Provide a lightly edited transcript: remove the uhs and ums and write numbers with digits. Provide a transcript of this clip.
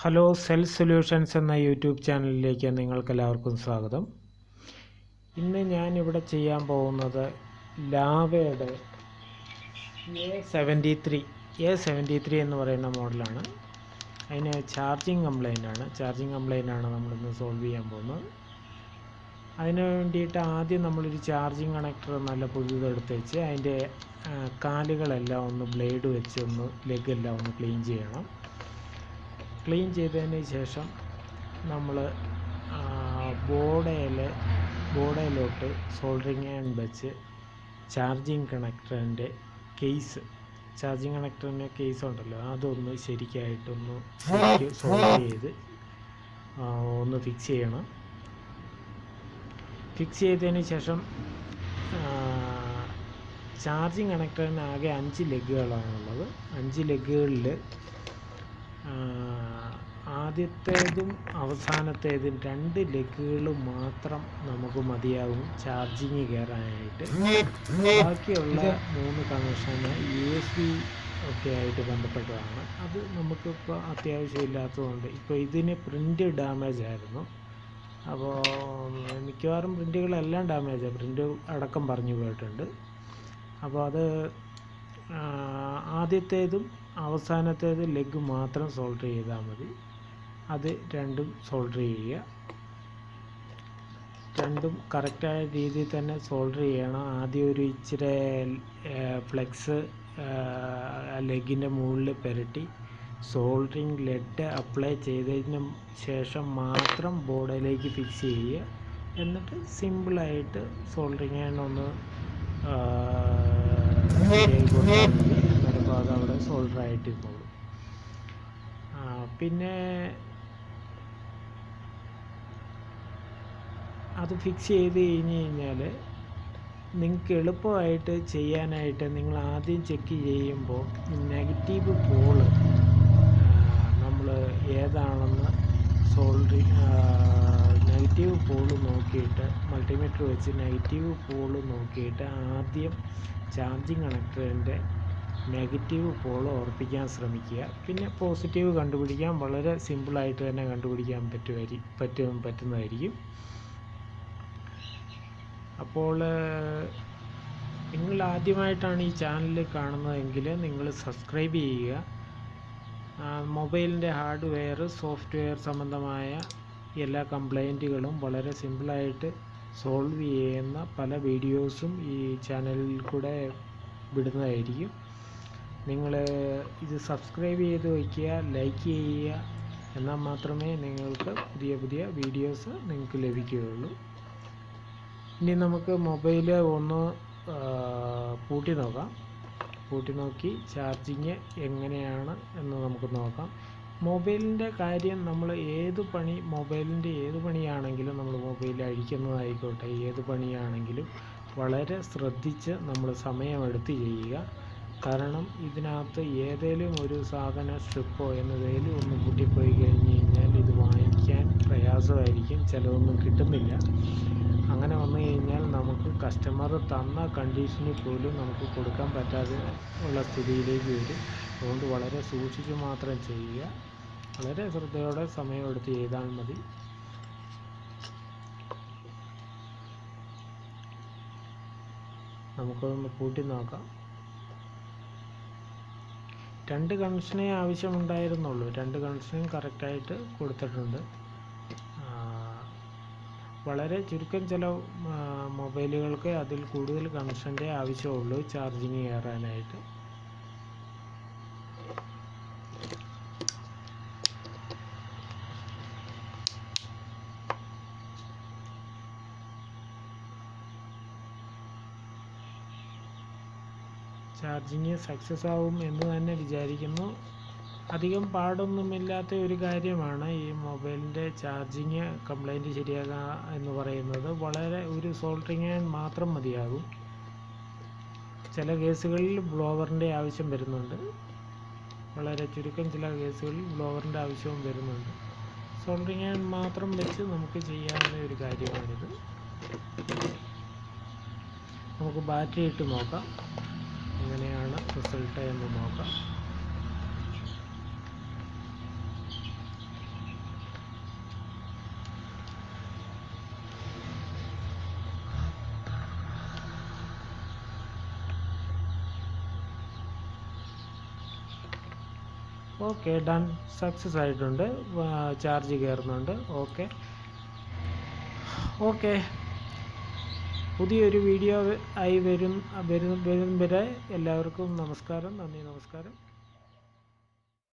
Hello cell solutions എന്ന YouTube ചാനലിലേക്ക് നിങ്ങൾക്കെല്ലാവർക്കും സ്വാഗതം. ഇന്ന് ഞാനിവിടെ ചെയ്യാൻ പോകുന്നത് ലാവയുടെ A73 എന്ന് പറയുന്ന മോഡലാണ്. അതിന് ചാർജിങ് കംപ്ലൈൻ്റ് ആണ് നമ്മളിന്ന് സോൾവ് ചെയ്യാൻ പോകുന്നത്. അതിന് വേണ്ടിയിട്ട് ആദ്യം നമ്മളൊരു ചാർജിങ് കണക്ടർ നല്ല പുതിയതെടുത്ത് വെച്ച് അതിൻ്റെ കാലുകളെല്ലാം ഒന്ന് ബ്ലേഡ് വെച്ച് ലെഗെല്ലാം ഒന്ന് ക്ലീൻ ചെയ്യണം. ക്ലീൻ ചെയ്തതിന് ശേഷം നമ്മൾ ബോർഡിലോട്ട് സോൾഡറിങ് അയൺ വെച്ച് ചാർജിങ് കണക്ടറിൻ്റെ കേസ് ഉണ്ടല്ലോ, അതൊന്ന് ശരിക്കായിട്ടൊന്ന് സോൾവ് ചെയ്ത് ഒന്ന് ഫിക്സ് ചെയ്യണം. ഫിക്സ് ചെയ്തതിന് ശേഷം ചാർജിങ് കണക്ടറിന് ആകെ 5 ലെഗുകളാണുള്ളത്. 5 ലെഗുകളിൽ ആദ്യത്തേതും അവസാനത്തേതും 2 ലെഗുകൾ മാത്രം നമുക്ക് മതിയാകും ചാർജിങ് കയറാനായിട്ട്. ബാക്കിയുള്ള 3 കണക്ഷന് USB ഒക്കെ ആയിട്ട് ബന്ധപ്പെട്ടതാണ്. അത് നമുക്കിപ്പോൾ അത്യാവശ്യമില്ലാത്തതുകൊണ്ട് ഇപ്പോൾ ഇതിന് പ്രിൻ്റ് ഡാമേജ് ആയിരുന്നു. അപ്പോൾ മിക്കവാറും പ്രിൻ്റുകളെല്ലാം ഡാമേജാണ്, പ്രിൻ്റ് അടക്കം പറഞ്ഞു പോയിട്ടുണ്ട്. അപ്പോൾ അത് ആദ്യത്തേതും അവസാനത്തേതും ലെഗ് മാത്രം സോൾഡർ ചെയ്താൽ മതി. അത് രണ്ടും സോൾഡർ ചെയ്യുക. രണ്ടും കറക്റ്റായ രീതിയിൽ തന്നെ സോൾഡർ ചെയ്യണം. ആദ്യം ഒരു ഇച്ചിരി ഫ്ലെക്സ് ലെഗിൻ്റെ മുകളിൽ പുരട്ടി സോൾഡറിങ് ലെഡ് അപ്ലൈ ചെയ്തതിന് ശേഷം മാത്രം ബോർഡിലേക്ക് ഫിക്സ് ചെയ്യുക. എന്നിട്ട് സിമ്പിളായിട്ട് സോൾഡറിങ് അയൺ ഒന്ന് എന്നിട്ട് അത് അവിടെ സോൾഡർ ആയിട്ടിരുന്നുള്ളൂ. പിന്നെ അത് ഫിക്സ് ചെയ്ത് കഴിഞ്ഞാൽ നിങ്ങൾക്ക് എളുപ്പമായിട്ട് ചെയ്യാനായിട്ട് നിങ്ങൾ ആദ്യം ചെക്ക് ചെയ്യുമ്പോൾ നെഗറ്റീവ് പോള് നമ്മൾ ഏതാണെന്ന് നെഗറ്റീവ് പോള് നോക്കിയിട്ട് മൾട്ടിമീറ്റർ വെച്ച് നെഗറ്റീവ് പോള് നോക്കിയിട്ട് ആദ്യം ചാർജിങ് കണക്ടറിൻ്റെ നെഗറ്റീവ് പോള് ഉറപ്പിക്കാൻ ശ്രമിക്കുക. പിന്നെ പോസിറ്റീവ് കണ്ടുപിടിക്കാൻ വളരെ സിമ്പിളായിട്ട് തന്നെ കണ്ടുപിടിക്കാൻ പറ്റുന്നതായിരിക്കും. അപ്പോൾ നിങ്ങൾ ആദ്യമായിട്ടാണ് ഈ ചാനൽ കാണുന്നതെങ്കിൽ നിങ്ങൾ സബ്സ്ക്രൈബ് ചെയ്യുക. മൊബൈലിൻ്റെ ഹാർഡ്വെയർ സോഫ്റ്റ്വെയർ സംബന്ധമായ എല്ലാ കംപ്ലൈൻറ്റുകളും വളരെ സിമ്പിളായിട്ട് സോൾവ് ചെയ്യുന്ന പല വീഡിയോസും ഈ ചാനലിൽ കൂടെ വിടുന്നതായിരിക്കും. നിങ്ങൾ ഇത് സബ്സ്ക്രൈബ് ചെയ്ത് വയ്ക്കുക, ലൈക്ക് ചെയ്യുക. എന്നാൽ മാത്രമേ നിങ്ങൾക്ക് പുതിയ വീഡിയോസ് നിങ്ങൾക്ക് ലഭിക്കുകയുള്ളൂ. ഇനി നമുക്ക് മൊബൈൽ ഒന്ന് പൂട്ടി നോക്കി ചാർജിങ് എങ്ങനെയാണ് എന്ന് നമുക്ക് നോക്കാം. മൊബൈലിൻ്റെ കാര്യം നമ്മൾ മൊബൈലിൻ്റെ ഏത് പണിയാണെങ്കിലും നമ്മൾ മൊബൈൽ അഴിക്കുന്നതായിക്കോട്ടെ, ഏത് പണിയാണെങ്കിലും വളരെ ശ്രദ്ധിച്ച് നമ്മൾ സമയമെടുത്ത് ചെയ്യുക. കാരണം ഇതിനകത്ത് ഏതെങ്കിലും ഒരു സാധന സ്ട്രിപ്പോ എന്നതേലും ഒന്ന് പൊട്ടിപ്പോയി കഴിഞ്ഞ് കഴിഞ്ഞാൽ ഇത് വാങ്ങിക്കാൻ പ്രയാസമായിരിക്കും, ചിലതൊന്നും കിട്ടുന്നില്ല. അങ്ങനെ വന്നു കഴിഞ്ഞാൽ നമുക്ക് കസ്റ്റമർ തന്ന കണ്ടീഷനിൽ പോലും നമുക്ക് കൊടുക്കാൻ പറ്റാതെ ഉള്ള സ്ഥിതിയിലേക്ക് വരും. അതുകൊണ്ട് വളരെ സൂക്ഷിച്ച് മാത്രം ചെയ്യുക. വളരെ ശ്രദ്ധയോടെ സമയമെടുത്ത് ചെയ്താൽ മതി. നമുക്കൊന്ന് പൂട്ടി നോക്കാം. 2 കണക്ഷനേ ആവശ്യമുണ്ടായിരുന്നുള്ളൂ. 2 കണക്ഷനും കറക്റ്റായിട്ട് കൊടുത്തിട്ടുണ്ട്. വളരെ ചുരുക്കം ചില മൊബൈലുകൾക്ക് അതിൽ കൂടുതൽ കണക്ഷൻ്റെ ആവശ്യമുള്ളൂ ചാർജിങ് കയറാനായിട്ട്. ചാർജിങ് സക്സസ് ആവും എന്ന് തന്നെ വിചാരിക്കുന്നു. അധികം പാടൊന്നുമില്ലാത്ത ഒരു കാര്യമാണ് ഈ മൊബൈലിൻ്റെ ചാർജിങ് കംപ്ലൈൻറ്റ് ശരിയാക്കുക എന്ന് പറയുന്നത്. വളരെ ഒരു സോൾഡറിങ് അയൺ മാത്രം മതിയാകും. ചില കേസുകളിൽ ബ്ലോവറിൻ്റെ ആവശ്യം വരുന്നുണ്ട്. വളരെ ചുരുക്കം ചില കേസുകളിൽ ബ്ലോവറിൻ്റെ ആവശ്യവും വരുന്നുണ്ട്. സോൾഡറിങ് അയൺ മാത്രം വെച്ച് നമുക്ക് ചെയ്യാവുന്ന ഒരു കാര്യമാണിത്. നമുക്ക് ബാറ്ററി ഇട്ട് നോക്കാം, എങ്ങനെയാണ് റിസൾട്ട് എന്ന് നോക്കാം. ഓക്കെ, ഡൺ, സക്സസ് ആയിട്ടുണ്ട്. ചാർജ് കയറുന്നുണ്ട്. ഓക്കെ. പുതിയൊരു വീഡിയോ ആയി വരും വരെ എല്ലാവർക്കും നമസ്കാരം. നന്ദി, നമസ്കാരം.